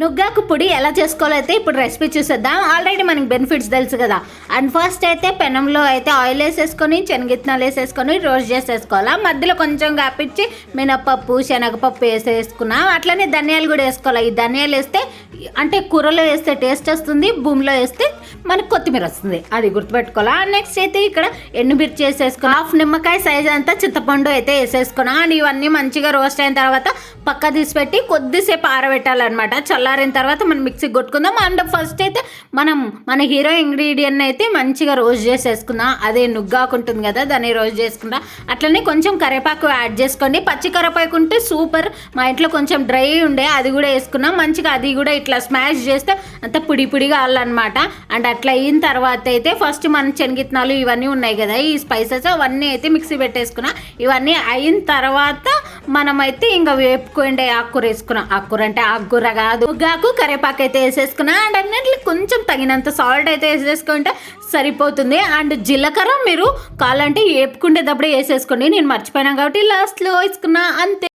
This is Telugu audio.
నుగ్గాకు పొడి ఎలా చేసుకోవాలో అయితే ఇప్పుడు రెసిపీ చూసేద్దాం. ఆల్రెడీ మనకి బెనిఫిట్స్ తెలుసు కదా. అండ్ ఫస్ట్ అయితే పెనంలో అయితే ఆయిల్ వేసేసుకొని శనగిత్తనాలు వేసేసుకొని రోస్ట్ చేసేసుకోవాలా. మధ్యలో కొంచెం కాపిచ్చి మినపప్పు శనగపప్పు వేసేసుకున్నాం. అట్లనే ధనియాలు కూడా వేసుకోవాలి. ఈ ధనియాలు వేస్తే అంటే కూరలో వేస్తే టేస్ట్ వస్తుంది, భూమిలో వేస్తే మనకు కొత్తిమీర వస్తుంది, అది గుర్తుపెట్టుకోవాలా. నెక్స్ట్ అయితే ఇక్కడ ఎండుమిర్చి వేసేసుకుని హాఫ్ నిమ్మకాయ సైజ్ అంతా చింతపండు అయితే వేసేసుకున్నాం. అండ్ ఇవన్నీ మంచిగా రోస్ట్ అయిన తర్వాత పక్క తీసి పెట్టి కొద్దిసేపు ఆరబెట్టాలన్నమాట. చల్లారిన తర్వాత మనం మిక్సీ కొట్టుకుందాం. అండ్ ఫస్ట్ అయితే మన హీరో ఇంగ్రీడియంట్ అయితే మంచిగా రోస్ట్ చేసేసుకుందాం. అదే నుగ్గాకు ఉంటుంది కదా, దాన్ని రోస్ట్ చేసుకుందాం. అట్లనే కొంచెం కరివేపాకు యాడ్ చేసుకోండి. పచ్చి కరివేపాకు ఉంటే సూపర్. మా ఇంట్లో కొంచెం డ్రై ఉండే, అది కూడా వేసుకున్నాం. మంచిగా అది కూడా ఇట్లా స్మాష్ చేస్తే అంత పొడిగా అవ్వాలన్నమాట. అండ్ అట్లా అయిన తర్వాత అయితే ఫస్ట్ మన శనగిత్తనాలు ఇవన్నీ ఉన్నాయి కదా, ఈ స్పైసెస్ అవన్నీ అయితే మిక్సీ పెట్టేసుకున్నాం. ఇవన్నీ అయిన తర్వాత మనమైతే ఇంకా వేపుకోండి ఆకుకూర వేసుకున్నాం. ఆకుకూర అంటే ఆకుకూర కాదు, ముగ్గాకు కరివేపాకు అయితే వేసేసుకున్నాం. అండ్ అన్నింటికి కొంచెం తగినంత సాల్ట్ అయితే వేసేసుకుంటే సరిపోతుంది. అండ్ జీలకర్ర మీరు కావాలంటే వేపుకుంటేటప్పుడే వేసేసుకోండి. నేను మర్చిపోయినా కాబట్టి లాస్ట్లో వేసుకున్నా, అంతే.